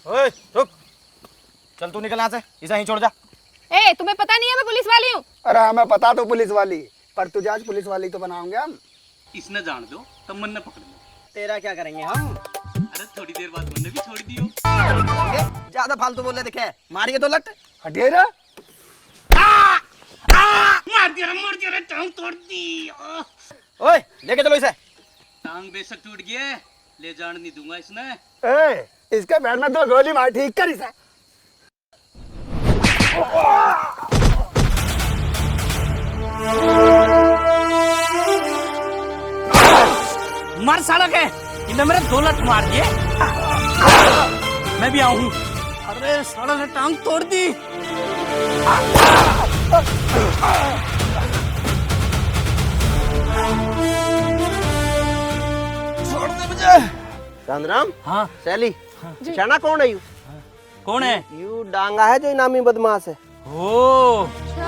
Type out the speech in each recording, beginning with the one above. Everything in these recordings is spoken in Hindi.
ओए रुक, चल तू निकल यहाँ से, इसे यहीं छोड़ जा। ए, तुम्हें पता नहीं है मैं पुलिस वाली हूँ? अरे हमें पता तो पुलिस वाली, पर तुझे आज पुलिस वाली तो बनाओगे हम। इसने जान दो तब मन न पकड़ लो। तेरा क्या करेंगे हम? अरे थोड़ी देर बाद मन भी छोड़ दियो। ज्यादा फालतू बोले दिखे, मारिए तो लट। हटिए रे। मार दिया रे, टांग तोड़ दी। ओए लेके चलो इसे। टांग बेशक टूट गया, ले जान नहीं दूंगा इसने। ए, इसके पैर में 2 गोली मार, ठीक कर इसे। मर साला के, इन्हें मेरे 2 लत मार दिए। मैं भी आऊं। अरे साला ने टांग तोड़ दी। छोड़ दे मुझे। चांदराम। हाँ सैली। शाना कौन है यू? कौन है? यू डांगा है जो इनामी बदमाश है। ओ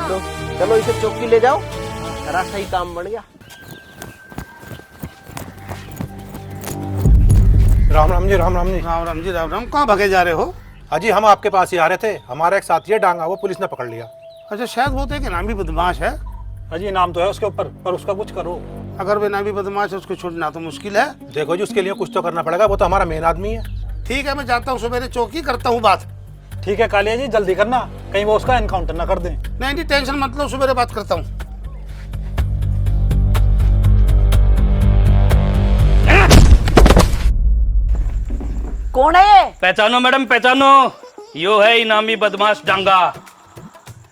लो, चलो इसे चौकी ले जाओ, तेरा सही काम बन गया। राम राम जी, राम राम जी। राम राम जी, राम राम। कहाँ भागे जा रहे हो? हाजी हम आपके पास ही आ रहे थे, हमारा एक साथी है डांगा, वो पुलिस ने पकड़ लिया। अच्छा, शायद वो तो एक इनामी बदमाश है। हाजी नाम तो है उसके ऊपर, पर उसका कुछ करो। अगर वो इनामी बदमाश है उसको छोड़ना तो मुश्किल है। देखो जी, उसके लिए कुछ तो करना पड़ेगा, वो तो हमारा मेन आदमी है। ठीक है, मैं जाता हूँ, सवेरे चौकी करता हूँ बात। ठीक है कालिया जी, जल्दी करना, कहीं वो उसका एनकाउंटर ना कर दें। नहीं नहीं, टेंशन मत लो, सवेरे बात करता हूँ। कौन है ये? पहचानो मैडम, पहचानो। यो है इनामी बदमाश डांगा।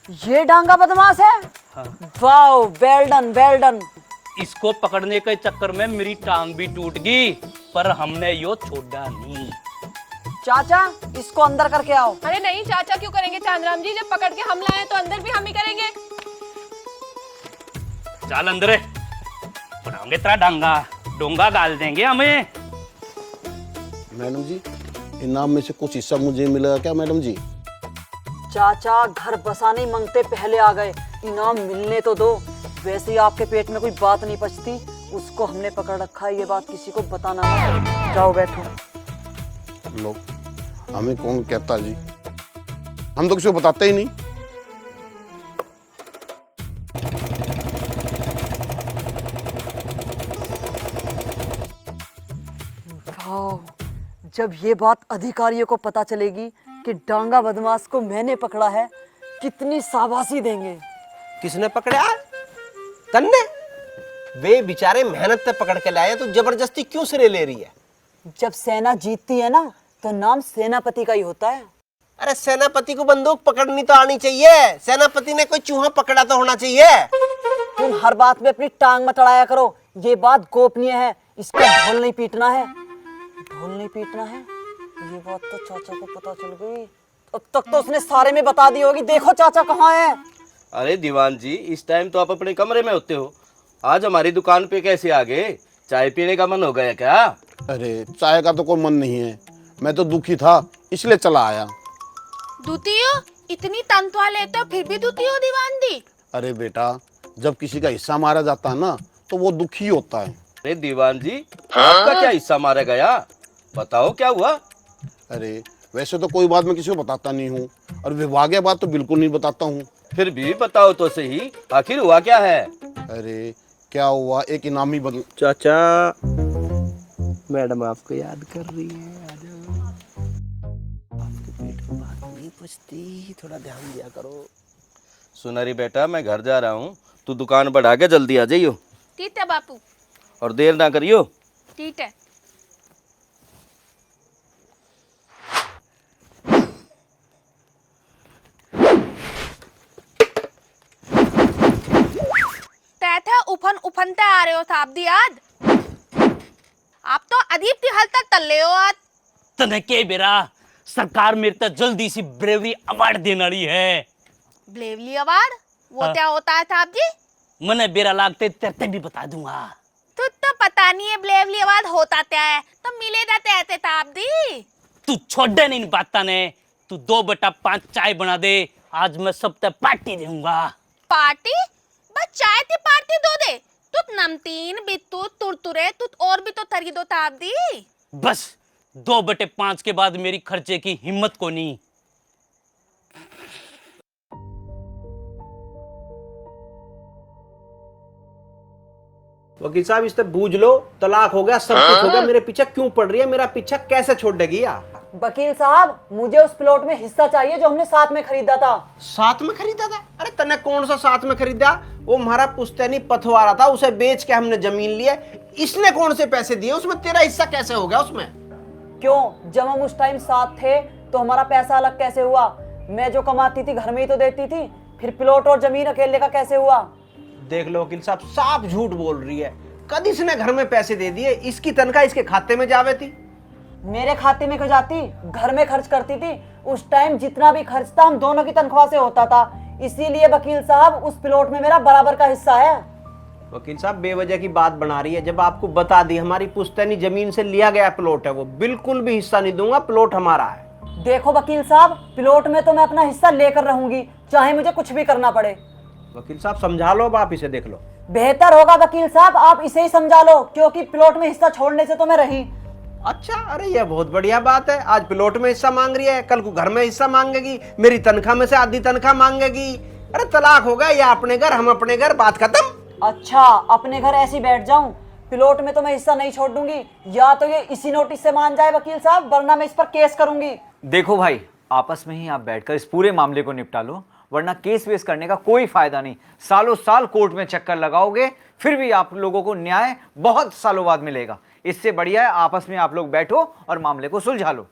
ये डांगा बदमाश है? Wow, well done, well done. इसको पकड़ने के चक्कर में मेरी टांग भी टूट गई, पर हमने यो छोड़ा नहीं। चाचा, इसको अंदर करके आओ। अरे नहीं चाचा, क्यों करेंगे चांदराम जी? जब पकड़ के हम लाए तो अंदर भी हम ही करेंगे। चल अंदर, पढ़ाओगे तेरा डांगा, डोंगा गाल देंगे हमें। मैडम जी, इनाम में से कुछ हिस्सा मुझे मिलेगा क्या मैडम जी? चाचा, घर बसाने मांगते पहले आ गए, इनाम मिलने तो दो। वैसे ही आपके पेट में कोई बात नहीं पचती, उसको हमने पकड़ रखा है, ये बात किसी को बताना मत। जाओ बैठो। लो, हमें कौन कहता जी, हम तो किसी को बताते ही नहीं। वाओ, जब ये बात अधिकारियों को पता चलेगी कि डांगा बदमाश को मैंने पकड़ा है, कितनी शाबाशी देंगे। किसने पकड़ा? तन्ने? वे बेचारे मेहनत से पकड़ के लाए, तो जबरदस्ती क्यों सिरे ले रही है? जब सेना जीतती है ना, तो नाम सेनापति का ही होता है। अरे सेनापति को बंदूक पकड़नी तो आनी चाहिए, सेनापति ने कोई चूहा पकड़ा तो होना चाहिए। तुम हर बात में अपनी टांग मत अड़ाया करो, ये बात गोपनीय है, इसका ढोल नहीं पीटना है। ढोल नहीं पीटना है, ये बात तो चाचा को पता चल गई, अब तक तो उसने सारे में बता दी होगी। देखो चाचा कहाँ है। अरे दीवान जी, इस टाइम तो आप अपने कमरे में होते हो, आज हमारी दुकान पे कैसे आ गए? चाय पीने का मन हो गया क्या? अरे चाय का तो कोई मन नहीं है, मैं तो दुखी था इसलिए चला आया। दूती हो? इतनी तनख्वाह लेते हो फिर भी दूती हो दीवान दी? अरे बेटा, जब किसी का हिस्सा मारा जाता है ना, तो वो दुखी होता है। अरे दीवान जी, आपका क्या हिस्सा मारा गया? बताओ क्या हुआ? अरे वैसे तो कोई बात मैं किसी को बताता नहीं हूँ, और विभागीय बात तो बिल्कुल नहीं बताता हूँ। फिर भी बताओ तो सही, आखिर हुआ क्या है? अरे क्या हुआ, एक इनामी बदल। चाचा, मैडम आपको याद कर रही है, आ जाओ। आपके पेट में बात नहीं पचती, थोड़ा ध्यान दिया करो। सुनरी बेटा, मैं घर जा रहा हूँ, तू दुकान बढ़ा के जल्दी आ जाइयो। ठीक है बापू। और देर ना करियो। ठीक है। तैथे उफन उफनते आ रहे हो साहब दी आज। आप तो अदीब की हद तक तल्ले हो आज। तने के बेरा सरकार मेरे तक जल्दी सी ब्रेवरी अवार्ड देने वाली है। Bravely award? वो हाँ। क्या होता है साहब जी? मने बेरा लागते तेरे भी बता दूंगा। तो पता नहीं है ब्रेवली अवार्ड होता क्या है, तो मिले जाते ऐसे साहब दी। तू छोड़े नहीं बात ने, तू 2/5 चाय बना दे, आज मैं सब तक पार्टी दूंगा। पार्टी? बस चाय की पार्टी दो दे। तुत नमकीन बिट्टू तुरतुरे तुत और भी तो थरी दो साहब दी। बस 2/5 के बाद मेरी खर्चे की हिम्मत को नहीं। वकील साहब इससे बूझ लो, तलाक हो गया, सब कुछ हो गया, मेरे पीछे क्यों पड़ रही है? मेरा पीछा कैसे छोड़ देगी यार? वकील साहब, मुझे उस प्लॉट में हिस्सा चाहिए जो हमने साथ में खरीदा था। साथ में खरीदा था? अरे तने कौन सा साथ में खरीदा? वो हमारा पुश्तैनी पथवारा था, उसे बेच के हमने जमीन ली है। इसने कौन से पैसे दिए उसमें? तेरा हिस्सा कैसे हो गया उसमें? क्यों, जब हम उस टाइम साथ थे तो हमारा पैसा अलग कैसे हुआ? मैं जो कमाती थी घर में ही तो देती थी, फिर प्लॉट और जमीन अकेले का कैसे हुआ? देख लो वकील साहब, साफ झूठ बोल रही है। कद इसने घर में पैसे दे दिए, इसकी तनख्वाह इसके खाते में जावे थी। मेरे खाते में क्यों जाती? घर में खर्च करती थी। उस टाइम जितना भी खर्च था हम दोनों की तनख्वाह से होता था, इसीलिए वकील साहब उस प्लॉट में मेरा बराबर का हिस्सा है। वकील साहब बेवजह की बात बना रही है। जब आपको बता दी हमारी पुश्तैनी जमीन से लिया गया प्लॉट है, वो बिल्कुल भी हिस्सा नहीं दूंगा, प्लॉट हमारा है। देखो वकील साहब, प्लॉट में तो मैं अपना हिस्सा लेकर रहूंगी, चाहे मुझे कुछ भी करना पड़े। वकील साहब समझा लो, अब आप इसे देख लो। बेहतर होगा वकील साहब आप इसे ही समझा लो, क्योंकि प्लॉट में हिस्सा छोड़ने से तो मैं रही। अच्छा, अरे ये बहुत बढ़िया बात है। आज प्लॉट में हिस्सा मांग रही है, कल को घर में हिस्सा मांगेगी, मेरी तनख्वाह में से आधी तनख्वाह मांगेगी। अरे तलाक हो गया, या अपने घर हम अपने घर, बात खत्म। अच्छा, अपने घर ऐसी बैठ जाऊं? प्लॉट में तो मैं हिस्सा नहीं छोड़ दूंगी, या तो ये इसी नोटिस से मान जाए वकील साहब, वरना मैं इस पर केस करूंगी। देखो भाई, आपस में ही आप बैठकर इस पूरे मामले को निपटा लो, वरना केस वेस करने का कोई फायदा नहीं। सालों साल कोर्ट में चक्कर लगाओगे, फिर भी आप लोगों को न्याय बहुत सालों बाद मिलेगा। इससे बढ़िया है आपस में आप लोग बैठो और मामले को सुलझा लो।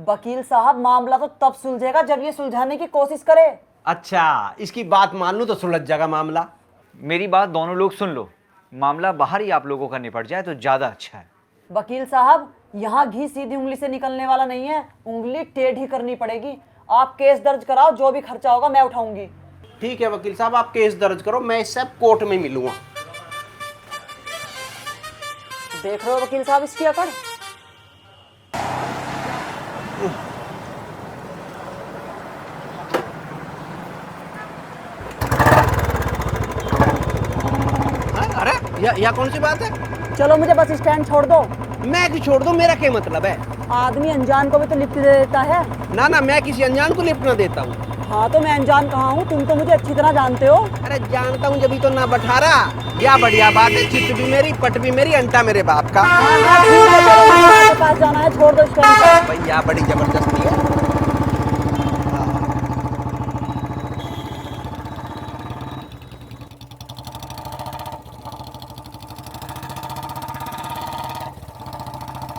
वकील साहब, मामला तो तब सुलझेगा जब ये सुलझाने की कोशिश करे। अच्छा, इसकी बात मान लूं तो सुलझ जाएगा मामला। मेरी बात दोनों लोग सुन लो, मामला बाहर ही आप लोगों का निपट जाए तो ज्यादा अच्छा है। वकील साहब, यहाँ घी सीधी उंगली से निकलने वाला नहीं है, उंगली टेढ़ी करनी पड़ेगी। आप केस दर्ज कराओ, जो भी खर्चा होगा मैं उठाऊंगी। ठीक है वकील साहब, आप केस दर्ज करो, मैं इससे कोर्ट में मिलूंगा। देख रहे हो वकील साहब इसकी अकड़? अरे या कौन सी बात है? चलो मुझे बस स्टैंड छोड़ दो। मैं क्यों छोड़ दूं? मेरा क्या मतलब है? आदमी अनजान को भी तो लिफ्ट दे देता है। ना ना, मैं किसी अनजान को लिफ्ट ना देता हूँ। हाँ तो मैं अनजान कहाँ हूँ? तुम तो मुझे अच्छी तरह जानते हो। अरे जानता हूँ, जब तो ना बठारा। क्या बढ़िया बात है, चित भी मेरी, पट भी मेरी, अंटा मेरे बाप का। के पास जाना है, छोड़ दो स्टैंड पर। भैया बड़ी जबरदस्ती है।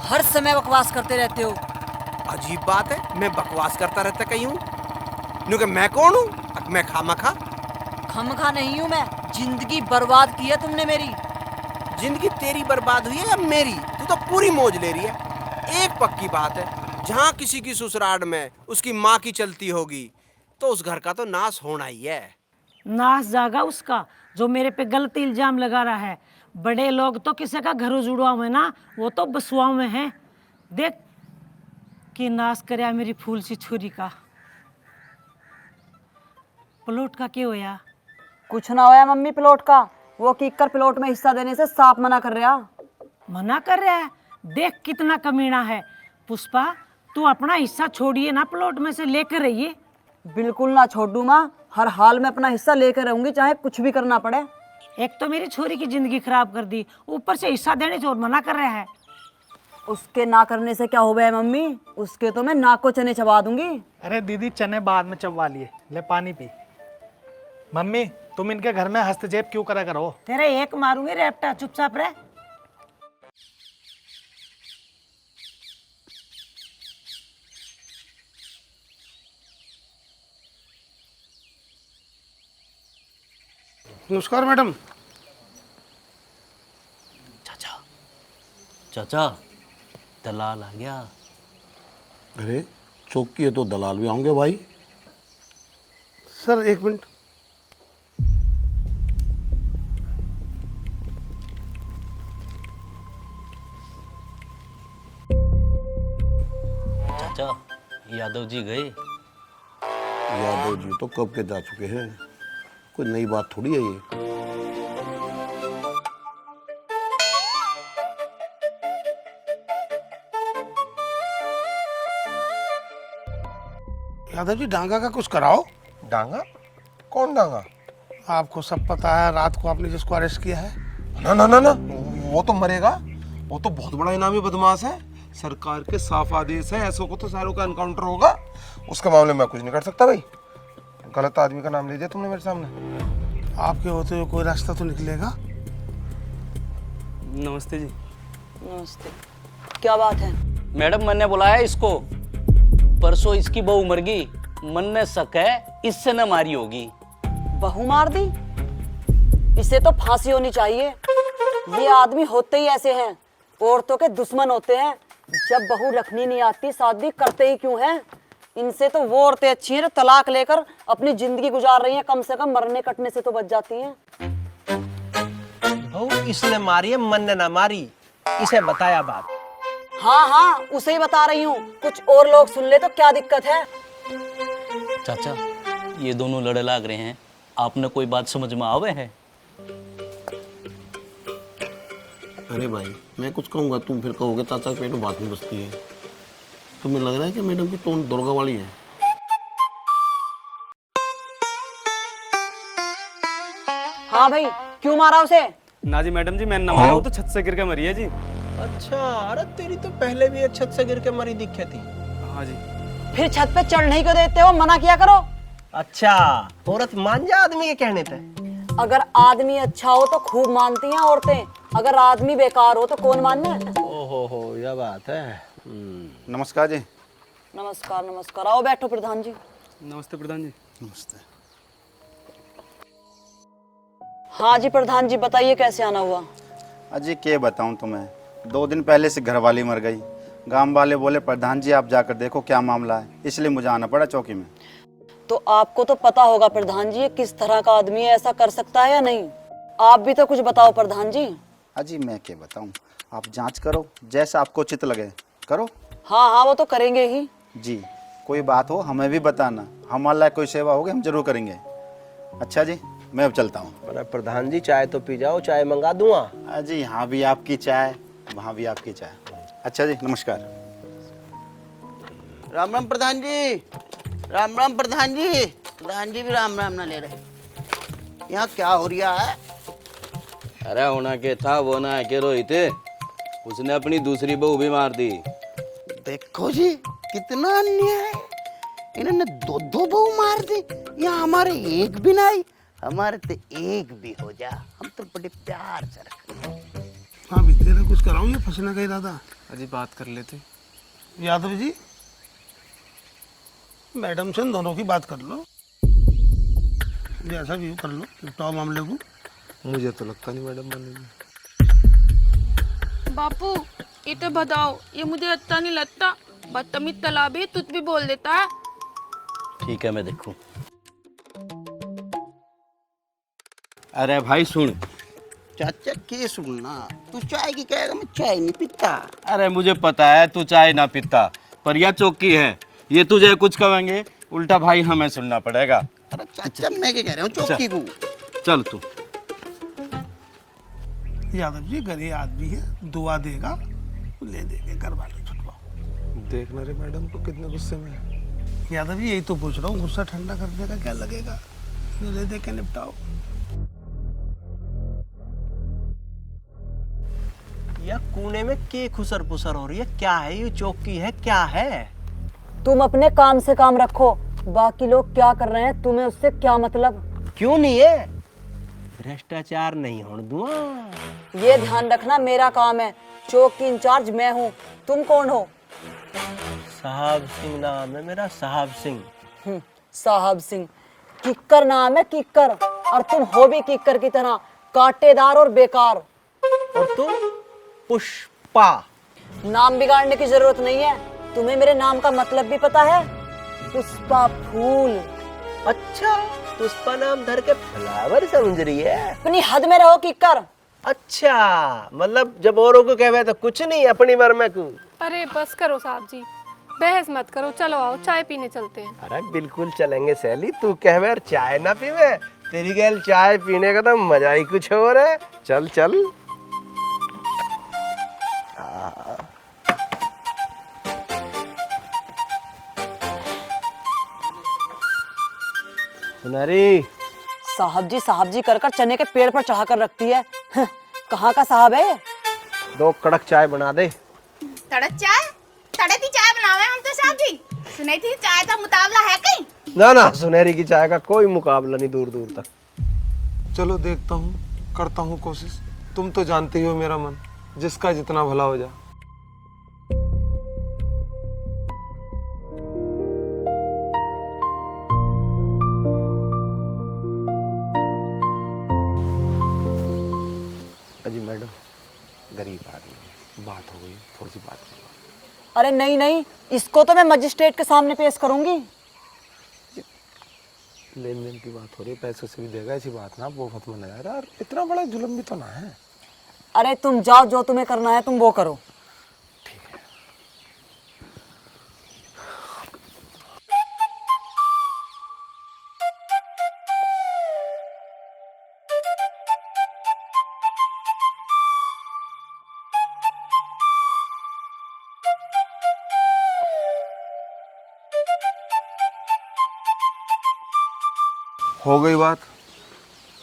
हर समय बकवास करते रहते हो। अजीब बात है, मैं बकवास करता रहता कहीं हूँ? क्योंकि मैं कौन हूँ? मैं खामखा? खमखा नहीं हूँ मैं, जिंदगी बर्बाद की है तुमने मेरी। जिंदगी तेरी बर्बाद हुई है या मेरी? तू तो पूरी मौज ले रही है। एक पक्की बात है, जहाँ किसी की ससुराल में उसकी माँ की चलती होगी तो उस घर का तो नाश होना ही है। नाश जागा उसका जो मेरे पे गलत इल्जाम लगा रहा है। बड़े लोग तो किसी का घर उजुड़वा में ना, वो तो बसुआ में हैं। देख कि नाश करया मेरी फूल सी छुरी का। प्लॉट का क्या होया? कुछ ना होया मम्मी, प्लॉट का। वो किकर प्लॉट में हिस्सा देने से साफ मना कर रहा। मना कर रहा है? देख कितना कमीना है। पुष्पा, तू अपना हिस्सा छोड़िए ना, प्लॉट में से लेकर रहिए। बिल्कुल ना छोड़ू माँ, हर हाल में अपना हिस्सा लेकर रहूंगी, चाहे कुछ भी करना पड़े। एक तो मेरी छोरी की जिंदगी खराब कर दी, ऊपर से हिस्सा देने से और मना कर रहा है। उसके ना करने से क्या हो गया मम्मी? उसके तो मैं नाक को चने चबा दूंगी। अरे दीदी, चने बाद में चबवा लिए, ले पानी पी। मम्मी, तुम इनके घर में हस्तक्षेप क्यों करा करो? तेरे एक मारूंगी रेपटा, चुपचाप रह। नमस्कार मैडम। चाचा, चाचा, दलाल आ गया। अरे चौकी है तो दलाल भी आएंगे भाई। सर एक मिनट। चाचा, यादव जी गए? यादव जी तो कब के जा चुके हैं, कोई नई बात थोड़ी है ये। यादव जी डांगा का कुछ कराओ। डांगा? कौन डांगा? आपको सब पता है, रात को आपने जिसको अरेस्ट किया है। ना ना ना ना, वो तो मरेगा। वो तो बहुत बड़ा इनामी बदमाश है। सरकार के साफ आदेश है, ऐसों को तो सारों का एनकाउंटर होगा। उसके मामले में कुछ नहीं कर सकता भाई। गलत आदमी का नाम ले दिया तुमने मेरे सामने। आपके होते हुए कोई रास्ता तो निकलेगा। नमस्ते जी। नमस्ते। क्या बात है? मैडम मन ने बुलाया इसको। परसों इसकी बहू मर गई, मन ने शक है इससे न मारी होगी। बहू मार दी? इसे तो फांसी होनी चाहिए। ये आदमी होते ही ऐसे हैं, औरतों के दुश्मन होते हैं। जब बहू रखनी नहीं आती शादी करते ही क्यों हैं? इनसे तो वो औरतें अच्छी हैं जो तलाक लेकर अपनी जिंदगी गुजार रही हैं, कम से कम मरने कटने से तो बच जाती हैं। बहू इसने मारी है, मन ने ना मारी। इसे बताया बात। हाँ हाँ, उसे ही बता रही हूँ। कुछ और लोग सुन ले तो क्या दिक्कत है? चाचा, ये दोनों लड़े लाग रहे हैं, आपने कोई बात समझ में आवे है? अरे भाई, मैं कुछ कहूँगा तुम फिर कहोगे चाचा के पेट में बात नहीं बसती है। तुम्हें लग रहा है कि मैडम की टोन दुर्गा वाली है? हाँ भाई, क्यों मारा उसे? ना जी मैडम जी, मैंने ना मारा, वो तो छत से गिर के मरी है जी। अच्छा, अरे तेरी तो पहले भी छत से गिर के मरी दिखे थी। हाँ जी। फिर छत पे चढ़ने ही क्यों देते हो? मना किया करो। अच्छा, औरत मान जा आदमी के कहने पे। अगर आदमी अच्छा हो तो खूब मानती हैं औरतें, अगर आदमी बेकार हो तो कौन मानना है? ओहो, यह बात है। नमस्कार जी। नमस्कार नमस्कार। आओ बैठो प्रधान जी। नमस्ते प्रधान जी। नमस्ते। हाँ जी प्रधान जी, बताइए कैसे आना हुआ? अजी क्या बताऊं तुम्हें, 2 दिन पहले से घरवाली मर गई। गांव वाले बोले प्रधान जी आप जाकर देखो क्या मामला है, इसलिए मुझे आना पड़ा चौकी में। तो आपको तो पता होगा प्रधान जी, किस तरह का आदमी है, ऐसा कर सकता है या नहीं? आप भी तो कुछ बताओ प्रधान जी। अजी मैं क्या बताऊं, आप जांच करो, जैसा आपको उचित लगे करो। हाँ हाँ, वो तो करेंगे ही जी। कोई बात हो हमें भी बताना, हमारा कोई सेवा होगी हम जरूर करेंगे। अच्छा जी, मैं अब चलता हूँ। प्रधान जी चाय तो पी जाओ, चाय मंगा दूंगा। अजी यहाँ भी आपकी चाय, वहाँ भी आपकी चाय। अच्छा जी, नमस्कार। राम राम प्रधान जी। राम राम प्रधान जी। प्रधान जी भी राम राम ना ले रहे। यहाँ क्या हो रहा है? अरे होना के था वो ना के रोहित, उसने अपनी दूसरी बहू भी मार दी। देखो जी, कितना अन्याय है। इन्होंने 2 बहू मार दी। यहाँ हमारे एक भी नहीं, हमारे तो एक भी हो जा, हम तो बड़े प्यार से रखते हैं। हाँ भी तेरे कुछ कराऊं या फंसने का इरादा? अजी बात कर लेते। यादव जी, मैडम से इन दोनों की बात कर लो, जैसा भी हो कर लो, निपटाओ मामले को। मुझे तो लगता नहीं मैडम मानेगी। बापू ये तो बताओ, ये मुझे अच्छा नहीं लगता। बदतमीज तलाबी तुझ भी बोल देता है। ठीक है मैं देखूं। अरे भाई सुन। चाचा के सुनना, तू चाय की कहेगा, मैं चाय नहीं पीता। अरे मुझे पता है तू चाय ना पीता, पर यह चौकी है, ये तुझे कुछ कहेंगे उल्टा भाई हमें सुनना पड़ेगा। अरे चाचा मैं क्या कह रहा हूँ, चौकी को। चल तू। यादव जी गरीब आदमी है, दुआ देगा, ले देंगे, घर वाले छुटवाओ। देखना रे मैडम को कितने गुस्से में है। यादव जी यही तो पूछ रहा हूँ, गुस्सा ठंडा करने का क्या लगेगा? ले दे के निपटाओ। या कोने में के खुसर पुसर हो रही है? क्या है ये? चौकी है क्या है? तुम अपने काम से काम रखो, बाकी लोग क्या कर रहे हैं तुम्हें उससे क्या मतलब? क्यों नहीं है? भ्रष्टाचार नहीं होने दूंगा। ये ध्यान रखना, मेरा काम है, चौकी इंचार्ज मैं हूँ। तुम कौन हो? साहब सिंह नाम है मेरा, साहब सिंह। साहब सिंह? किक्कर नाम है, किक्कर। और तुम हो भी किक्कर की तरह, कांटेदार और बेकार। और तुम? पुष्पा। नाम बिगाड़ने की जरूरत नहीं है, तुम्हें मेरे नाम का मतलब भी पता है? पुष्पा फूल। अच्छा, पुष्पा नाम धर के फ्लावर समझ रही है? अपनी हद में रहो किक्कर। अच्छा, मतलब जब औरों को कहवे तो कुछ नहीं, अपनी मर में को। अरे बस करो साहब जी, बहस मत करो, चलो आओ चाय पीने चलते हैं। अरे बिल्कुल चलेंगे सैली, तू कहवे और चाय ना पीवे, तेरी गैल चाय पीने का तो मजा ही कुछ और है। चल चल। सुनहरी। साहब जी कर चने के पेड़ पर चढ़ा कर रखती है। कहाँ का साहब है? 2 कड़क चाय बना दे। तड़क चाय? तड़क की चाय बनावे हम तो साहब जी। सुनाई थी चाय का मुकाबला है कहीं? ना ना, सुनहरी की चाय का कोई मुकाबला नहीं दूर दूर तक। चलो देखता हूँ, करता हूँ कोशिश। तुम तो जानते ही हो मेरा मन, जिसका जितना भला हो जाए। अजी मैडम, गरीब आदमी है, बात हो गई, थोड़ी सी बात करो। अरे नहीं, इसको तो मैं मजिस्ट्रेट के सामने पेश करूंगी। लेन देन की बात हो रही है, पैसों से भी देगा, ऐसी बात ना, वो मत मना यार, और इतना बड़ा जुल्म भी तो ना है। अरे तुम जाओ, जो तुम्हें करना है तुम वो करो। हो गई बात।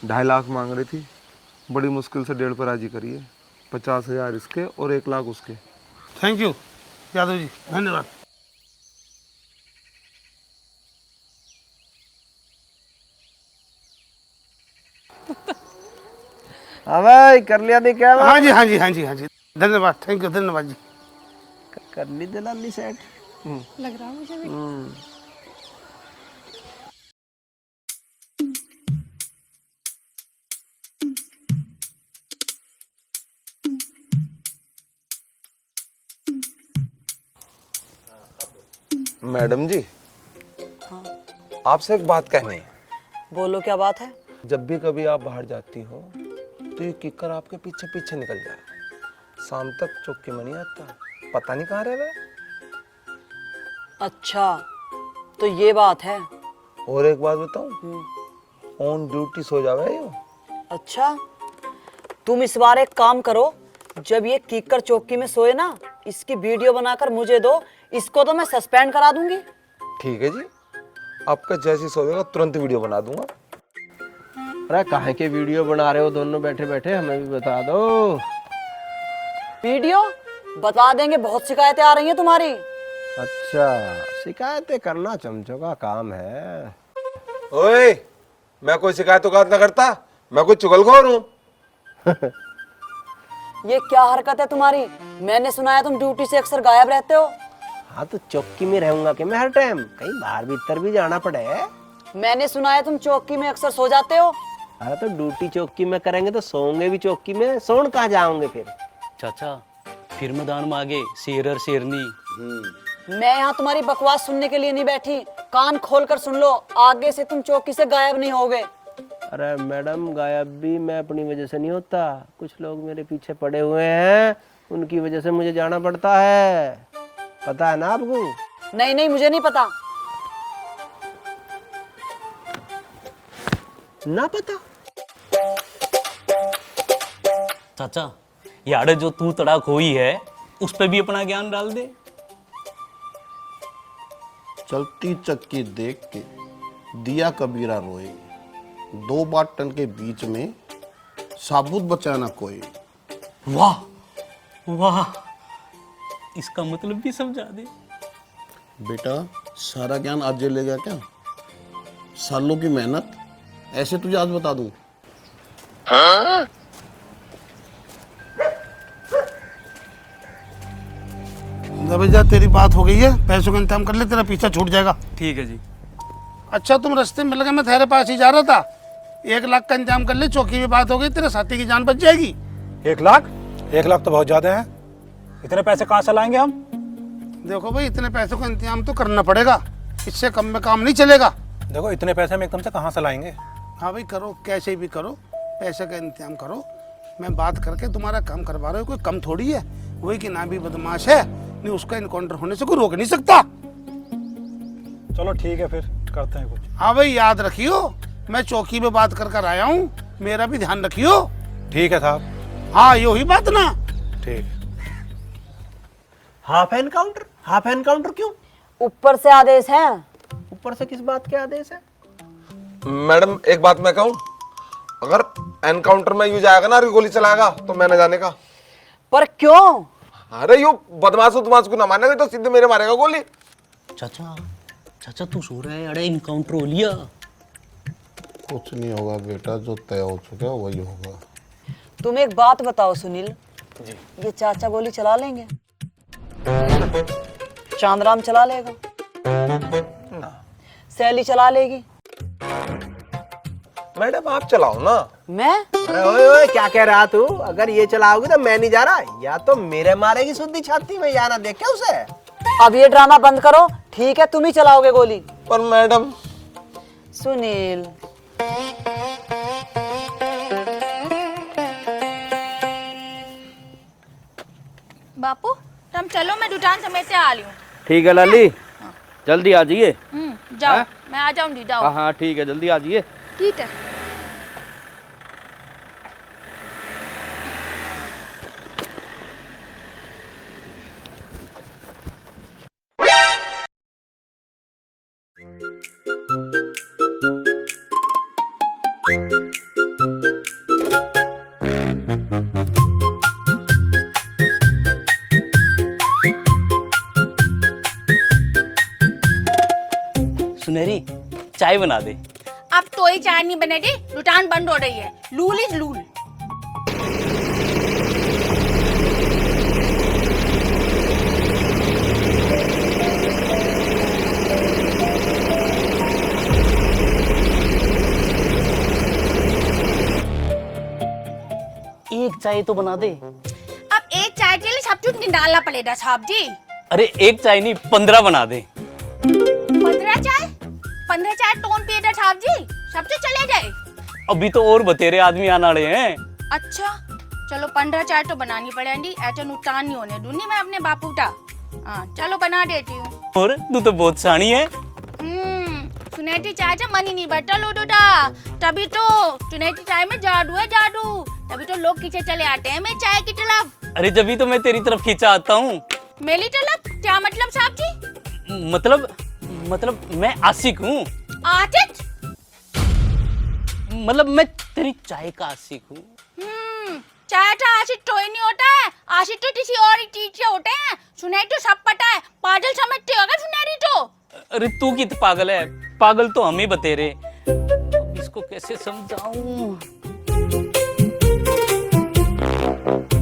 2.5 लाख मांग रही थी, बड़ी मुश्किल से 1.5 पर राजी करिए। 50,000 इसके और 1 लाख उसके। थैंक यू यादव जी, धन्यवाद। हाँ भाई, कर लिया नहीं क्या? हाँ जी हाँ जी हाँ जी हाँ जी, धन्यवाद, थैंक यू, धन्यवाद जी। कर ली दलाली सेट। लग रहा मुझे भी। मैडम जी, आपसे एक बात कहनी है। बोलो, क्या बात है? जब भी कभी आप बाहर जाती हो तो ये किकर आपके पीछे पीछे निकल जाए। शाम तक चौकी में नहीं आता, पता नहीं कहाँ रह गए। अच्छा, तो ये बात है। और एक बात बताऊं, ऑन ड्यूटी सो जावे यो। अच्छा, तुम इस बार एक काम करो, जब ये कीकर चौकी में सोए ना, इसकी वीडियो बनाकर मुझे दो, इसको तो मैं सस्पेंड करा दूंगी। ठीक है जी, आपका जैसी सोएगा तुरंत वीडियो बना दूंगा। अरे काहे के वीडियो बना रहे हो दोनों बैठे बैठे, हमें भी बता दो। वीडियो बता देंगे, बहुत शिकायतें आ रही हैं तुम्हारी। अच्छा, शिकायतें करना चमचों का काम है। ओए, मैं कोई शिकायत ना करता, मैं कोई चुगलखोर हूँ। ये क्या हरकत है तुम्हारी? मैंने सुना है तुम ड्यूटी से अक्सर गायब रहते हो। हाँ तो चौकी में रहूंगा कि मैं हर टाइम, कहीं बाहर भीतर भी जाना पड़े। मैंने सुना है तुम चौकी में अक्सर सो जाते हो। अरे तो ड्यूटी चौकी में करेंगे तो सोएंगे भी चौकी में, सोन कहाँ जाओगे फिर? चाचा, फिर मैदान में आगे शेर और शेरनी। मैं यहाँ तुम्हारी बकवास सुनने के लिए नहीं बैठी, कान खोल कर सुन लो, आगे से तुम चौकी से गायब नहीं होगे। अरे मैडम, गायब भी मैं अपनी वजह से नहीं होता, कुछ लोग मेरे पीछे पड़े हुए हैं, उनकी वजह से मुझे जाना पड़ता है, पता है ना आपको? नहीं, मुझे नहीं पता। ना पता? चाचा, यार जो तू तड़ाक हुई है, उस पे भी अपना ज्ञान डाल दे। चलती चक्की देख के दिया कबीरा रोए, 2 बाटन के बीच में साबुत बचा ना कोई। वाह वाह, इसका मतलब भी समझा दे। बेटा, सारा ज्ञान आज ले गया क्या? सालों की मेहनत ऐसे तुझे आज बता दूं? हाँ? भैया, तेरी बात हो गई है, पैसों का इंतजाम कर ले, तेरा पीछा छूट जाएगा। ठीक है जी। अच्छा, तुम रास्ते में मिल गए, मैं तेरे पास ही जा रहा था। 1 लाख का इंतजाम कर ले, चौकी में बात हो गई, तेरे साथी की जान बच जाएगी। 1 लाख? 1 लाख तो बहुत ज्यादा है, इतने पैसे कहाँ से लाएंगे हम? देखो भाई, इतने पैसों का इंतजाम तो करना पड़ेगा, इससे कम में काम नहीं चलेगा। देखो, इतने पैसे हम एकदम से कहाँ से लाएंगे? हाँ भाई, करो, कैसे भी करो, पैसे का इंतजाम करो। मैं बात करके तुम्हारा काम करवा रहा हूँ, कोई कम थोड़ी है। वही कि ना भी बदमाश है, नहीं उसका इनकाउंटर होने से कोई रोक नहीं सकता। चलो ठीक है, फिर करते हैं कुछ। हाँ भाई, याद रखियो, मैं चौकी में बात कर आया हूँ, मेरा भी ध्यान रखियो। ठीक है साहब। हाँ, यो ही बात ना। ठीक। Half encounter? हाफ एनकाउंटर क्यों? ऊपर से आदेश है। ऊपर से किस बात के आदेश है? मैडम एक बात मैं कहूँ, अगर एनकाउंटर में यूं जाएगा ना गोली चलाएगा तो मैंने जाने का। पर क्यों? अरे यू बदमाश को ना मानेगा तो सीधे मेरे मारेगा गोली। चाचा चाचा तू सो रहा है, अरे इनकाउंटर हो लिया। कुछ नहीं होगा बेटा, जो तय हो चुका है वही होगा। तुम एक बात बताओ सुनील जी, ये चाचा गोली चला लेंगे? चांदराम चला लेगा? सैली चला लेगी? मैडम आप चलाओ ना। मैं? अरे ओए ओए क्या कह रहा तू? अगर ये चलाओगी तो मैं नहीं जा रहा, या तो मेरे मारेगी सुद्दी छाती में, या ना देख क्या उसे। अब ये ड्रामा बंद करो, ठीक है तुम ही चलाओगे गोली। पर मैडम। सुनील बापू तुम चलो, मैं दुकान समेट से आ रही हूँ। ठीक है लाली, जल्दी आ जाइए। जाओ हाँ? मैं आ जाऊंगी, जाओ। हाँ हाँ ठीक है, जल्दी आ जाइए। ठीक है। सुनहरी चाय बना दे। अब तो ही चाय नहीं बनेगी, दुकान बंद हो रही है। Lol is lol. एक चाय तो बना दे। अब एक चाय के लिए सब कुछ निकालना पड़ेगा साहब जी। अरे एक चाय नहीं 15 बना दे। 15 चाय? 15 चाय टोन पिएगा साहब जी, सब तो चले जाए। अभी तो और बतेरे आदमी आने वाले हैं। अच्छा चलो 15 चाय तो बनानी पड़ेगी, ऐसा नुकसान नहीं होने दूंगी मैं अपने बापू का। हाँ चलो बना देती हूँ। और तू तो बहुत सानी है। चुनेटी चाय से मन ही नहीं बैठा लोडोडा, तभी तो चुनेटी चाय में जादू है जादू, तभी तो लोग खींचे चले आते हैं मैं चाय की तरफ। अरे जब भी तो मैं तेरी तरफ खींचा आता हूँ। मेरी तरफ क्या मतलब साहब जी? मतलब मैं आशिक हूँ। आशिक? मतलब मैं तेरी चाय का आशिक हूँ। चाय का आशिक तो ही नहीं होता है, आशिक तो किसी और ही चीज से होते हैं। सुनाई तो सब पता है, पागल समझते हो अगर सुनारी तो। अरे तू कितना पागल है, पागल तो हम ही बतेरे। अब इसको कैसे समझाऊं?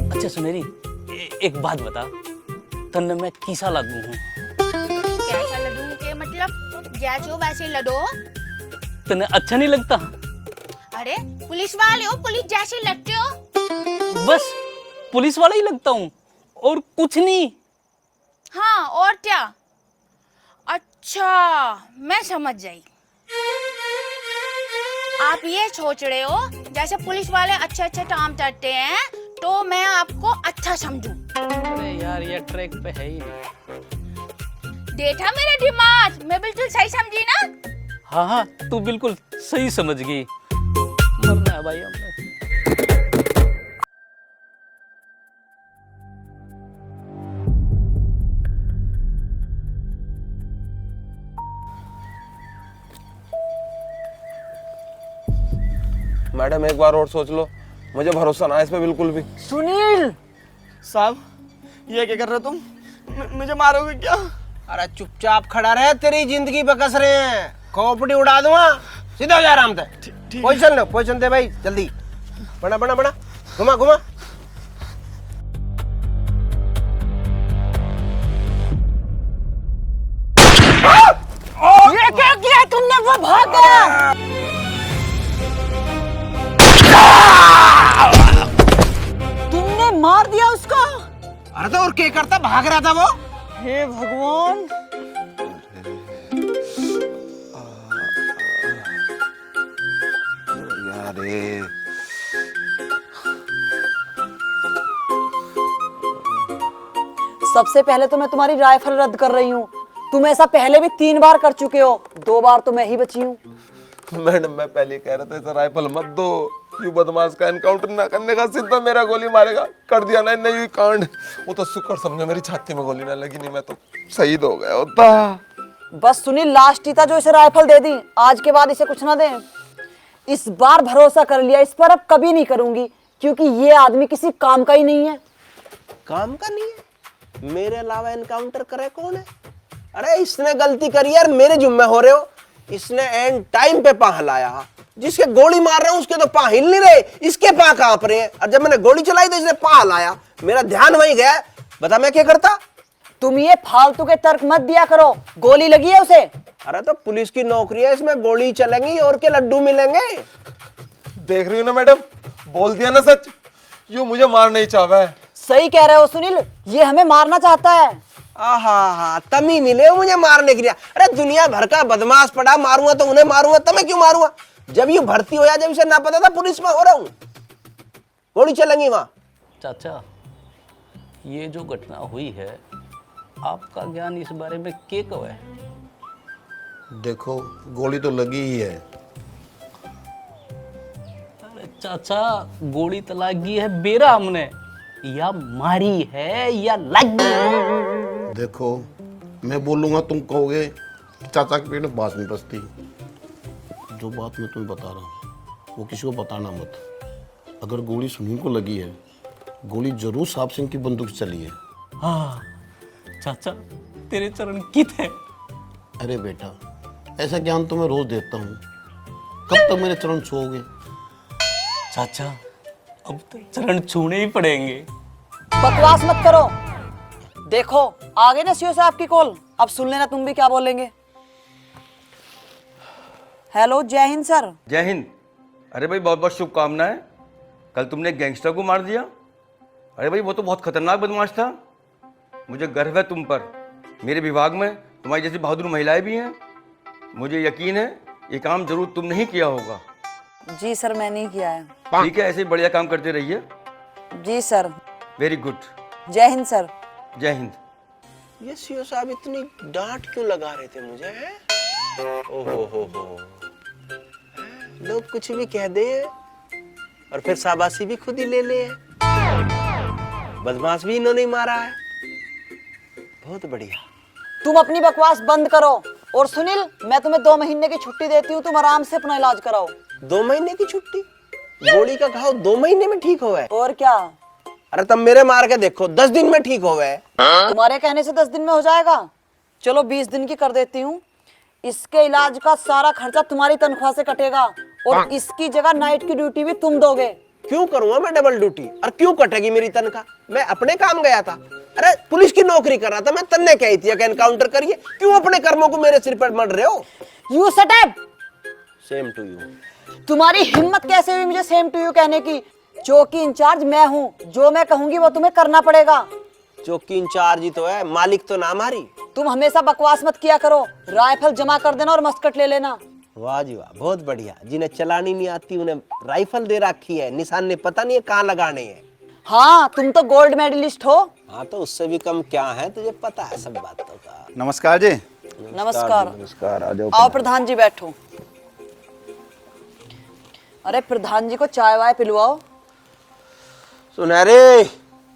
अच्छा सुनेरी एक बात बता, तन्ने मैं किसा लगू हूँ? कैसा लडू के मतलब जैसे हो वैसे लडो। तन्ने अच्छा नहीं लगता? अरे पुलिस वाले हो, पुलिस जैसे लगते हो। बस पुलिस वाला ही लगता हूँ और कुछ नहीं। हाँ और क्या? अच्छा मैं समझ गई। आप ये सोच रहे हो जैसे पुलिस वाले अच्छे अच्छे काम करते हैं तो मैं आपको अच्छा समझूं। अरे यार ये ट्रैक पे है ही नहीं। देखा मेरा दिमाग, मैं बिल्कुल सही समझी ना? हाँ हाँ तू बिल्कुल सही समझ गई। मरना है भाई हमने। मैडम एक बार और सोच लो, मुझे भरोसा ना है इस पे बिल्कुल भी। सुनील साहब ये क्या कर रहे हो तुम? मुझे मारोगे क्या? अरे चुपचाप खड़ा रहे, तेरी जिंदगी पे कस रहे हैं, खोपड़ी उड़ा दूंगा। सीधा हो जा आराम से। पोजीशन लो, पोजीशन दे भाई जल्दी। बना बना बना, घुमा घुमा। ये क्या किया तुमने? वो भाग गया। तुमने मार दिया उसको? अरे तो और क्या करता, भाग रहा था वो। हे भगवान। यारे सबसे पहले तो मैं तुम्हारी राइफल रद्द कर रही हूँ। तुम ऐसा पहले भी 3 बार कर चुके हो, 2 बार तो मैं ही बची हूँ। मैडम मैं पहले कह रहा था इसे राइफल मत दो, यू बदमाश का एनकाउंटर ना करने का, सीधा मेरा गोली मारेगा। कर दिया ना नहीं कांड। वो तो शुक्र समझो मेरी छाती में गोली ना लगी, नहीं मैं तो शहीद हो गया होता। बस सुनील लास्ट ही था जो इसे राइफल दे दी, आज के बाद इसे कुछ ना दें। इस बार भरोसा कर लिया, इस पर अब कभी नहीं करूंगी, क्योंकि ये आदमी किसी काम का ही नहीं है। काम का नहीं है? मेरे अलावा एनकाउंटर करे कौन है? अरे इसने गलती करी यार, मेरे जुम्मे हो रहे हो। इसने एंड टाइम पे पाह लाया। जिसके गोली मार रहे हैं उसके तो पाह हिल नहीं रहे, इसके पाह कांप रहे हैं। और जब मैंने गोली चलाई तो इसने पाह लाया, मेरा ध्यान वहीं गया। बता मैं क्या करता? तुम ये फालतू के तर्क मत दिया करो, गोली लगी है उसे। अरे तो पुलिस की नौकरी है, इसमें गोली चलेंगी और के लड्डू मिलेंगे। देख रही हो ना मैडम, बोल दिया ना सच, यूं मुझे मारना ही चाहता है। सही कह रहे हो सुनील, ये हमें मारना चाहता है। आहा, तमी मिले हो मुझे मारने के लिए। अरे दुनिया भर का बदमाश पड़ा, मारूंगा तो उन्हें मारूंगा, तो मैं क्यों मारूंगा? जब ये भर्ती हो या जब इसे ना पता था पुलिस में हो रहा हूं, गोली चलेंगी वहां। चाचा, ये जो घटना हुई है, आपका ज्ञान इस बारे में क्या कहो है? देखो गोली तो लगी ही है। अरे चाचा, गोली तो लगी है बेरा हमने, या मारी है या लगी। देखो मैं बोलूंगा तुम कहोगे चाचा के पेट में बात नहीं बसती। जो बात मैं तुम्हें बता रहा हूँ वो किसी को बताना मत। अगर गोली सुनील को लगी है, गोली जरूर साहब सिंह की बंदूक से चली है। हाँ चाचा, तेरे चरण कित है। अरे बेटा, ऐसा ज्ञान तो मैं रोज देता हूँ, कब तक मेरे चरण छूओगे? चाचा, अब तो चरण छूने ही पड़ेंगे। बकवास मत करो। देखो आ गए ना सीओ साहब की कॉल, अब सुन लेना तुम भी क्या बोलेंगे। हेलो, जय हिंद सर। जय हिंद। अरे भाई बहुत बहुत शुभकामनाएं। कल तुमने गैंगस्टर को मार दिया। अरे भाई वो तो बहुत खतरनाक बदमाश था। मुझे गर्व है तुम पर। मेरे विभाग में तुम्हारी जैसी बहादुर महिलाएं भी हैं। मुझे यकीन है ये काम जरूर तुमने ही किया होगा। जी सर, मैंने ही किया है। ठीक है, ऐसे ही बढ़िया काम करते रहिए। जी सर। Very good. जय हिंद सर। जय हिंद। ये सीओ साहब इतनी डांट क्यों लगा रहे थे मुझे? ओहो, लोग कुछ भी कह दे और फिर शाबाशी भी खुद ही ले ले। बदमाश भी इन्होंने मारा है। बहुत बढ़िया। तुम अपनी बकवास बंद करो। और सुनील, मैं तुम्हें 2 महीने की छुट्टी देती हूँ, तुम आराम से अपना इलाज कराओ। 2 महीने की छुट्टी? गोली का घाव 2 महीने में ठीक हो गए? और क्या? अरे तब मेरे मार के देखो, 10 दिन में ठीक हो गए। तुम्हारे कहने से 10 दिन में हो जाएगा? चलो 20 दिन की कर देती हूँ। इसके इलाज का सारा खर्चा तुम्हारी तनख्वाह से कटेगा, और इसकी जगह नाइट की ड्यूटी भी तुम दोगे। क्यों करूंगा मैं डबल ड्यूटी, और क्यों कटेगी मेरी तनख्वाह? मैं अपने काम गया था। अरे पुलिस की नौकरी कर रहा था मैं, तन्ने कही थी कि एनकाउंटर करिए। क्यों अपने कर्मों को मेरे सिर पर मर रहे हो? You shut up. Same to you. तुम्हारी हिम्मत कैसे हुई मुझे सेम टू यू कहने की? चौकी इंचार्ज मैं हूँ, जो मैं कहूंगी वो तुम्हें करना पड़ेगा। चौकी इंचार्ज ही तो है, मालिक तो ना मारी। तुम हमेशा बकवास मत किया करो। राइफल जमा कर देना और मस्कट ले लेना। वाह जी वाह, बहुत बढ़िया। जिन्हें चलानी नहीं आती उन्हें राइफल दे रखी है, निशान ने पता नहीं है कहाँ लगाने हैं। हाँ, तुम तो गोल्ड मेडलिस्ट हो। हाँ तो उससे भी कम क्या है, तुझे पता है सब बातों का। नमस्कार जी। नमस्कार। नमस्कार, आ जाओ। आओ प्रधान जी, बैठो। अरे प्रधान जी को चाय वाय पिलवाओ। सुनहरे,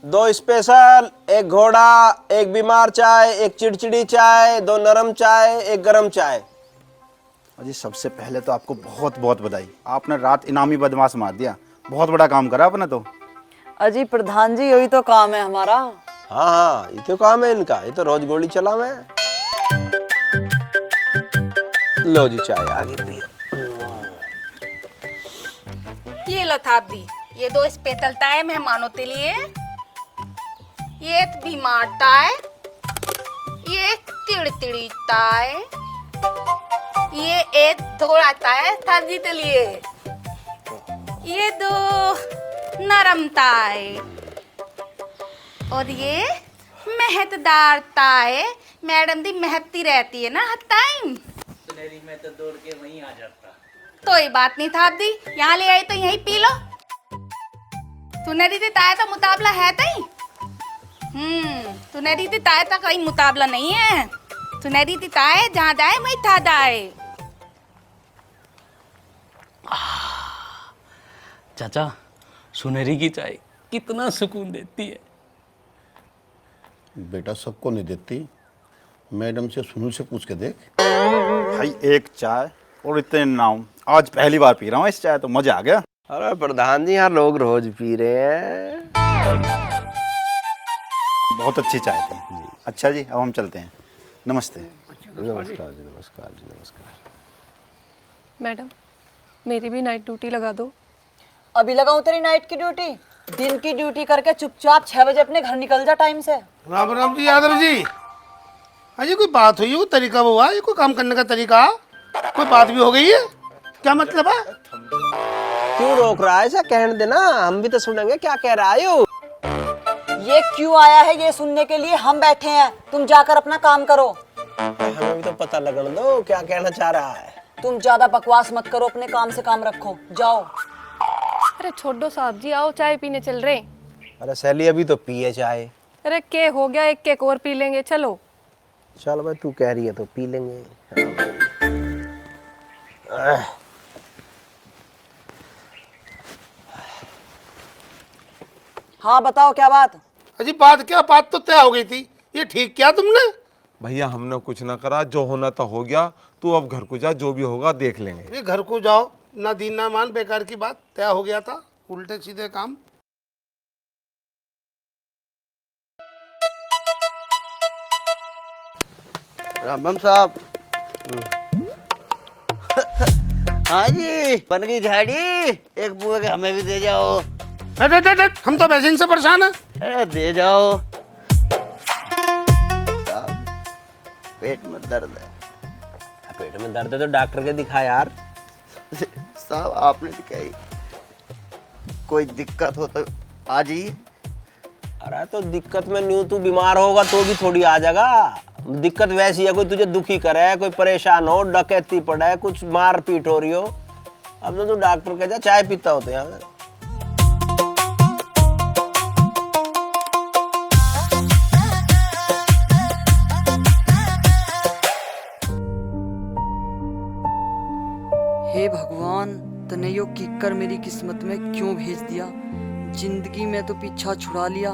2 स्पेशल, 1 घोड़ा, 1 बीमार चाय, 1 चिड़चिड़ी चाय, 2 नरम चाय, 1 गरम चाय। अजी सबसे पहले तो आपको बहुत बहुत बधाई, आपने रात इनामी बदमाश मार दिया। बहुत बड़ा काम करा आपने तो। अजी प्रधान जी, यही तो काम है हमारा। हाँ, ये तो काम है इनका, ये तो रोज गोली चला मैं। लो जी चाय आगे पियो। ये लो थापदी, ये 2 स्पेशल चाय मेहमानों के लिए, ये बीमार चाय, ये चिड़चिड़ी चाय, ये 1 थोड़ा चाय थापदी के लिए, ये 2 नरम चाय, और ये मेहतदार चाय। मैडम दी मेहती रहती है ना हर टाइम। मैं तो दौड़ के वहीं आ जाता। कोई बात नहीं था दी, यहाँ ले आई तो यहीं पी लो। तूने दी ताया तो मुकाबला है तई। तूने दी ताया तो कहीं मुकाबला नहीं है। तूने दी ताया जहाँ जाए वहीं था जाए। चाचा, सुनहरी की चाय कितना सुकून देती है। बेटा सबको नहीं देती, मैडम से सुनील से पूछ के देख। भाई एक चाय और इतने नाम, आज पहली बार पी रहा हूँ इस चाय, तो मजा आ गया। अरे प्रधान जी, यहाँ लोग रोज पी रहे हैं। बहुत अच्छी चाय थी। अच्छा जी, अब हम चलते हैं। नमस्ते। नमस्कार जी, नमस्कार जी, नमस्कार। मैडम, मेरी भी नाइट ड्यूटी लगा दो। अभी लगाऊं तेरी नाइट की ड्यूटी? दिन की ड्यूटी करके चुपचाप 6 बजे अपने घर निकल जा टाइम से। राम राम जी यादव जी। अजय कोई बात हुई, कोई तरीका हुआ, ये कोई काम करने का तरीका, कोई बात भी हो गई है, क्या मतलब है? क्यों रोक रहा है? ऐसा कहने देना, हम भी तो सुनेंगे क्या कह रहा है। ये क्यों आया है ये सुनने के लिए? हम बैठे हैं, तुम जाकर अपना काम करो। हमें भी तो पता लगने दो क्या कहना चाह रहा है। तुम ज्यादा बकवास मत करो, अपने काम से काम रखो, जाओ। अरे छोड़ो साहब जी, आओ चाय पीने चल रहे। अरे सैली, अभी तो पिए चाय। अरे के हो गया, एक केक और पी लेंगे, चलो। चल भाई, तू कह रही है तो पी लेंगे। हाँ बताओ क्या बात? अजी बात क्या, बात तो तय हो गई थी, ये ठीक किया तुमने? भैया हमने कुछ ना करा, जो होना तो हो गया। तू अब घर को जा, जो भी होगा देख लेंगे। ये घर को जाओ, ना दीन ना मान, बेकार की बात, तय हो गया था, उल्टे सीधे काम। रामम साहब। हाँ जी, बन गई झाड़ी, एक बुआ के हमें भी दे जाओ। हम तो वैसे से परेशान है। अरे दे जाओ। पेट में दर्द है। पेट में दर्द है तो डॉक्टर के दिखा यार। साहब आपने दिखाई, कोई दिक्कत हो तो आ जाइए। अरे तो दिक्कत में न्यू तू बीमार होगा तो भी थोड़ी आ जाएगा। दिक्कत वैसी है, कोई तुझे दुखी करे, कोई परेशान हो, डकैती पड़े, कुछ मार पीट हो रही हो, अब तो तू डॉक्टर के जा, चाय पीता होते यहाँ। हे भगवान, तने यो किक्कर मेरी किस्मत में क्यों भेज दिया? जिंदगी में तो पीछा छुड़ा लिया,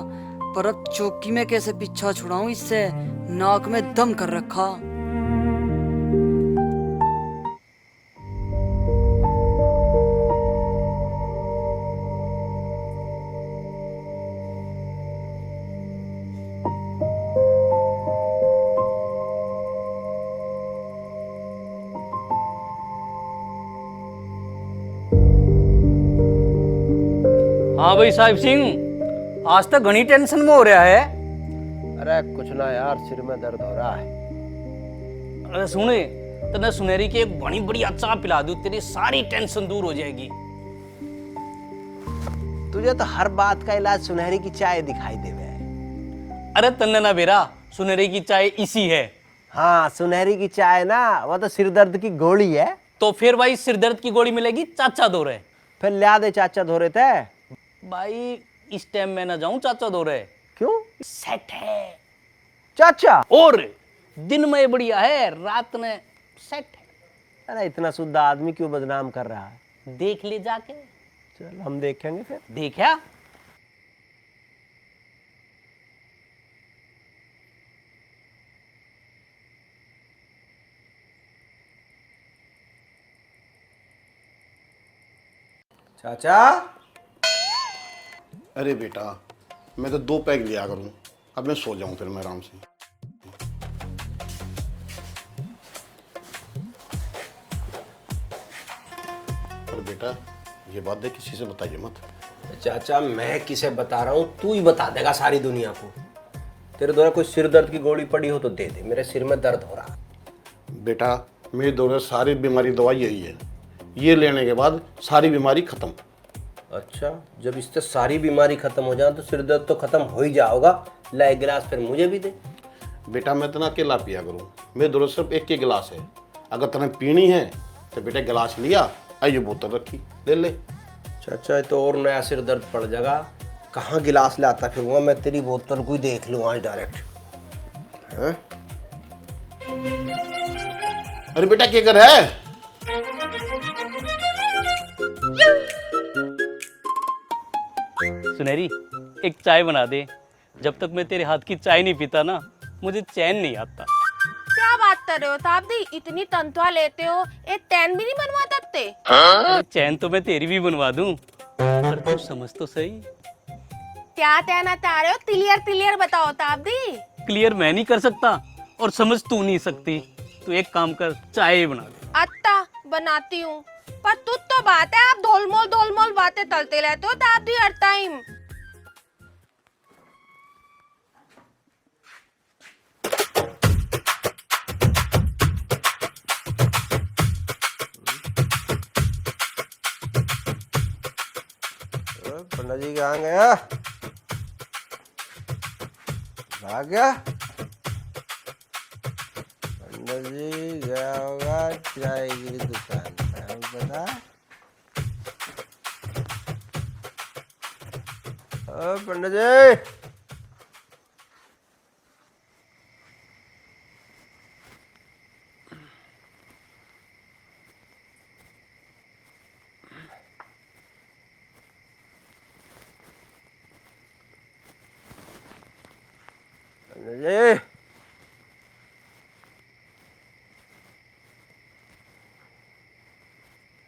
पर अब चौकी में कैसे पीछा छुड़ाऊं इससे? नाक में दम कर रखा। हाँ भाई साहिब सिंह, आज तक घनी टेंशन में हो रहा है। अरे कुछ ना यार, सिर में दर्द हो रहा है। अरे सुने, तने सुनहरी की एक बड़ी बड़ी चाय पिला दूं, तेरी सारी टेंशन दूर हो जाएगी। तुझे तो हर बात का इलाज सुनहरी की चाय दिखाई देवे। अरे तन्ने ना बेरा, सुनहरी की चाय इसी है। हाँ, सुनहरी की चाय ना, वो तो सिर दर्द की गोली है। तो फिर भाई सिर दर्द की गोली मिलेगी चाचा दो रहे। फिर लिया दे चाचा धो रहे थे। भाई इस टाइम में ना जाऊं चाचा दो रहे। क्यों? सेट है चाचा। और दिन में बढ़िया है, रात में सेट है। अरे इतना शुद्ध आदमी क्यों बदनाम कर रहा है? देख ले जाके। चल हम देखेंगे फिर। देखा? चाचा। अरे बेटा, मैं तो 2 पैक लिया करूं, अब मैं सो जाऊं फिर मैं आराम से। अरे बेटा, ये बात देख किसी से बताइए मत। चाचा मैं किसे बता रहा हूँ, तू ही बता देगा सारी दुनिया को। तेरे द्वारा कोई सिर दर्द की गोली पड़ी हो तो दे दे, मेरे सिर में दर्द हो रहा। बेटा मेरी द्वारा सारी बीमारी दवाई यही है, ये लेने के बाद सारी बीमारी खत्म। अच्छा, जब इससे सारी बीमारी खत्म हो जाए तो सिर दर्द तो खत्म हो ही जाओगा। ला एक गिलास फिर मुझे भी दे। बेटा मैं इतना अकेला पिया करूँ, मेरे द्वारा सिर्फ एक ही गिलास है। अगर तुम्हें पीनी है तो बेटा गिलास लिया, आइए बोतल रखी, ले ले। चाचा तो और नया सिर दर्द पड़ जाएगा, कहाँ गिलास लाता फिरूंगा मैं, तेरी बोतल को ही देख लूँ आज डायरेक्ट। हाँ? अरे बेटा क्या कर है? सुनहरी एक चाय बना दे। जब तक मैं तेरे हाथ की चाय नहीं पीता ना, मुझे चैन नहीं आता। कर रहे हो ताबदी? इतनी तनख्वाह लेते हो, एक टैन भी नहीं बनवा सकते? अरे चैन तो मैं तेरी भी बनवा दूं, पर तू समझ तो सही। क्या कहना चाह रहे हो? क्लियर क्लियर बताओ ताबदी। क्लियर मैं नहीं कर सकता और समझ तू नहीं सकती। तू एक काम कर, चाय बना दे। अच्छा बनाती हूँ, पर तू तो बात है, आप धोलमोल बातें तलते रहते हो ताबदी हर टाइम। पंडा जी कहाँ गया? भाग गया? पंडा जी गया होगा चाय की दुकान पे, पता? ओ पंडा जी, पंडा जी,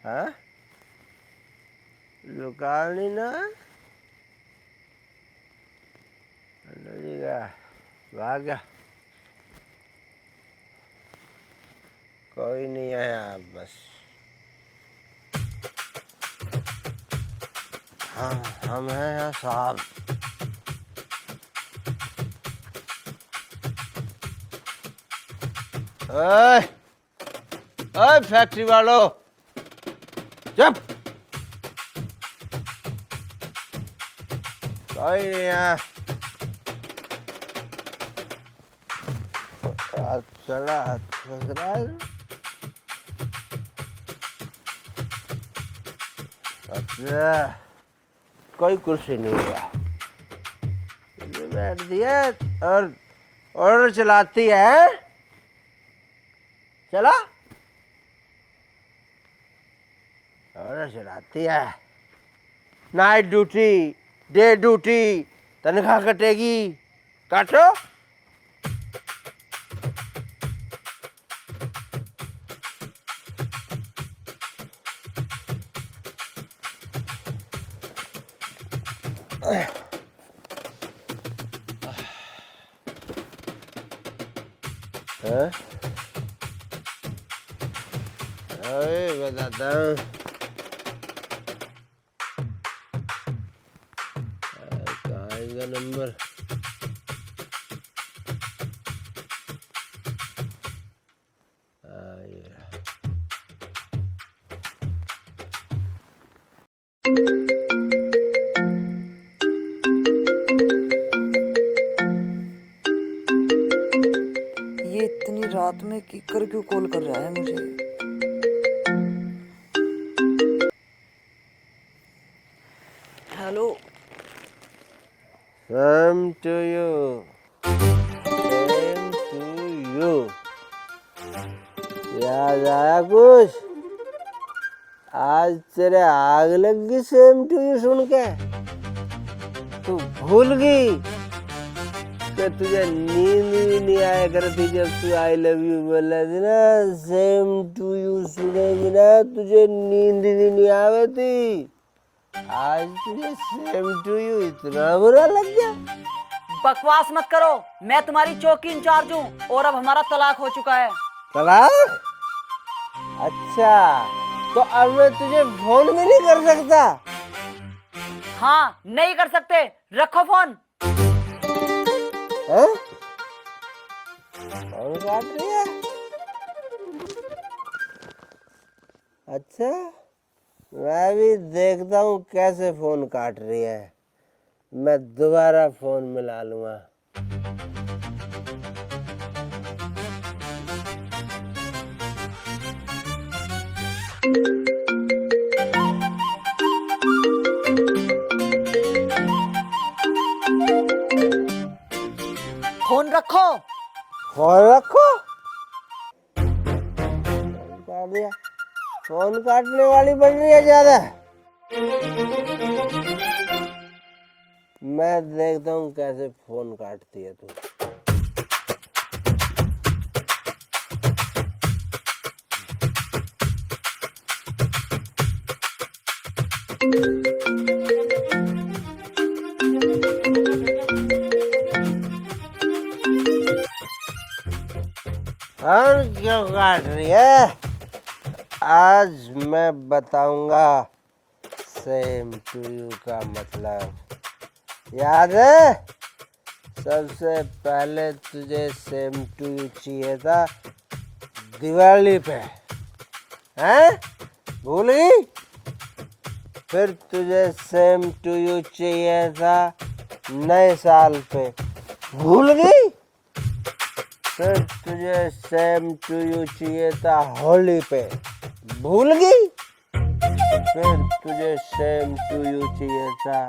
हाँ? दुकान ही ना? पंडा जी का भाग गया? कोई नहीं आया बस। हम हैं यहाँ साहब। ओए, ओए फैक्ट्री वालों, चुप। कोई नहीं यहाँ। चला अच्छा, कोई कुर्सी नहीं है, बैठ दिया और ऑर्डर चलाती है। चला ऑर्डर चलाती है। नाइट ड्यूटी, डे ड्यूटी, तनख्वाह कटेगी, काटो। बताता हूँ, कहाँ इसका नंबर? ये इतनी रात में किकर क्यों कॉल कर रहा है मुझे? Hello. Same to you. Same to you. याद आया कुछ? आज तेरे आग लग गई सेम टू यू सुन के? तू भूल गई कि तुझे नींद भी नहीं आया करती जब तू आई लव यू बोला थी ना? सेम टू यू सुने बिना तुझे नींद भी नहीं आवे थी। आज तुझे सेम टू यू इतना बुरा लग गया? बकवास मत करो, मैं तुम्हारी चौकी इंचार्ज हूँ और अब हमारा तलाक हो चुका है। तलाक? अच्छा, तो अब मैं तुझे फोन भी नहीं कर सकता? हाँ, नहीं कर सकते, रखो फोन। हैं? फोन काट रही है? अच्छा, मैं भी देखता हूँ कैसे फोन काट रही है। मैं दोबारा फोन मिला लूंगा। फोन रखो। फोन रखो? काट दिया। फोन काटने वाली बन रही है ज्यादा। मैं देखता हूँ कैसे फोन काटती है तू। और क्यों काट रही है? आज मैं बताऊंगा सेम टू यू का मतलब। याद है? सबसे पहले तुझे सेम टू यू चाहिए था दिवाली पे, हैं? भूल गई? फिर तुझे सेम टू यू चाहिए था नए साल पे, भूल गई? फिर तुझे सेम टू यू चाहिए था होली पे, भूल गई? फिर तुझे सेम टू यू चाहिए था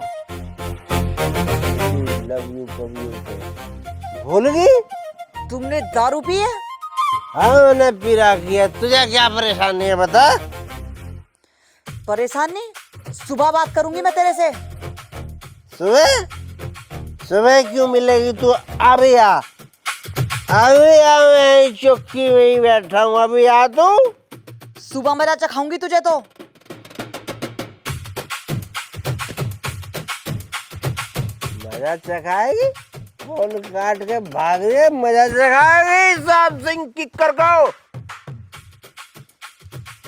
लव यू पे, भूल गई? तुमने दारू पी है? हाँ मैंने पी रखी है। तुझे क्या परेशानी है बता? परेशानी? सुबह बात करूंगी मैं तेरे से। सुबह? सुबह क्यों मिलेगी तू? अभी आ, अभी आ, मैं चौकी में ही बैठा हूँ, अभी आ तू। सुबह मेरा चखाऊंगी तुझे तो। मजा चखाएगी? फोन काट के भाग रही है, मजा चखाएगी साहब सिंह किक्कर को।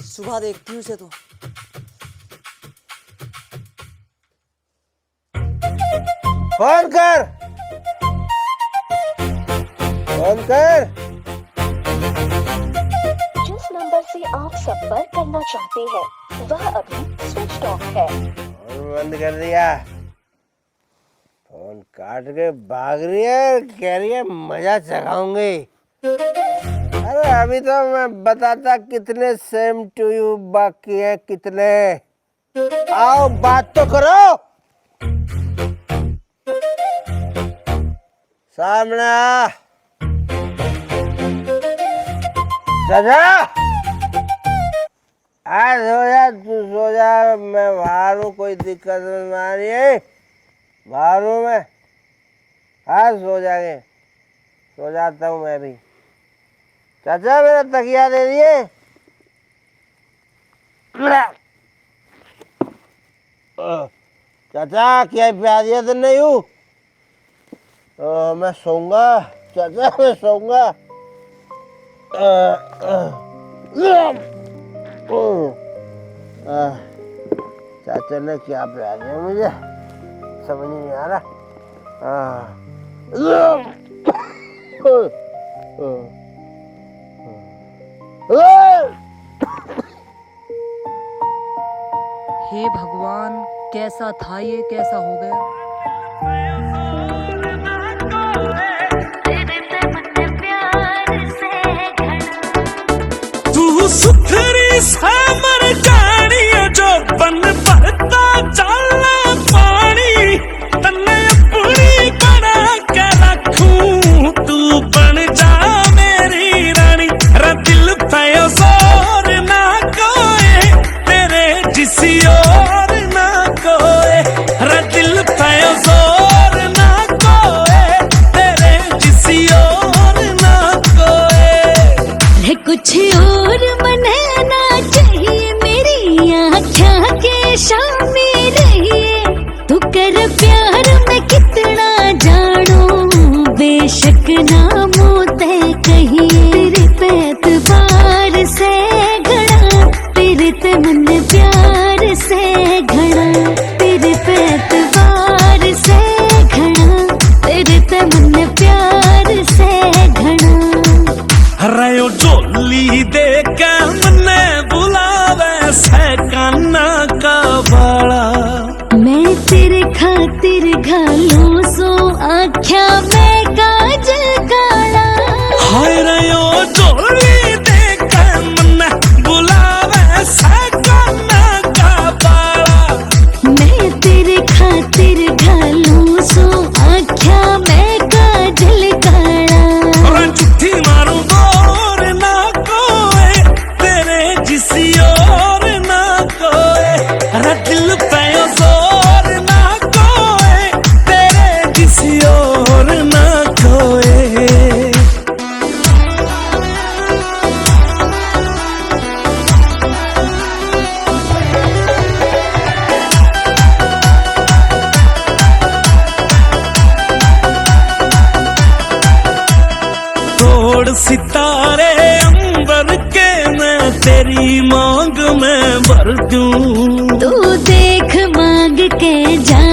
सुबह देखती हूँ उसे तो। फोन कर, फोन कर। जिस नंबर से आप संपर्क करना चाहते हैं वह अभी स्विच ऑफ है। फोन बंद कर दिया। फोन काट के भाग रही है, कह रही है मजा चखाऊंगी। अरे अभी तो मैं बताता कितने सेम टू यू बाकी है, कितने। आओ बात तो करो। सामने आ। चाचा आज सो जा, तू सो जा, मैं बाहर हूँ, कोई दिक्कत नहीं आ रही है। बाहर हूँ मैं। हाँ सो जाएंगे, सो जाता हूँ मैं भी। चाचा मेरा तकिया दे दिए। चाचा क्या प्यार दिया तो नहीं हूँ? मैं सोऊंगा चाचा, मैं सोऊंगा। चाचा ने क्या प्यार दिया मुझे समझ नहीं आ रहा। हे भगवान, कैसा था ये, कैसा हो गया। तू सुथरी सामर जानी जो बन भरता चाला पानी, तन्ने अपनी बना के रखूं, तू बन जा मेरी रानी। रे दिल पे जोर ना कोई तेरे जिसी और ना कोई, रे दिल पे जोर ना कोई तेरे जिसी और ना कोई। कुछ और मने ना चाहिए, मेरी आँखों के सामने रहिए। तू कर प्यार मैं कितना जानू, बेशक नामों तय कहिए। तेरे पे एतबार से घड़ा, तेरे ते मन प्यार से घड़ा। तेरे पे एतबार से घड़ा, तेरे ते मन प्यार से घड़ा। रयो जोली दे के मने बुलावे सहकाना का बड़ा। मैं तेरे खातिर घालूं सो आख्या मैं काजल काला। हाय रयो जोली दे के मने बुलावे सहकाना का बड़ा। मैं तेरे खातिर घालूं सो आख्या मैं काजल काला। और चुट्ठी मारूं और ना कोई तेरे जिसी और ना कोई। सितारे अंबर के मैं तेरी मांग में भर दूं। तू देख मांग के जा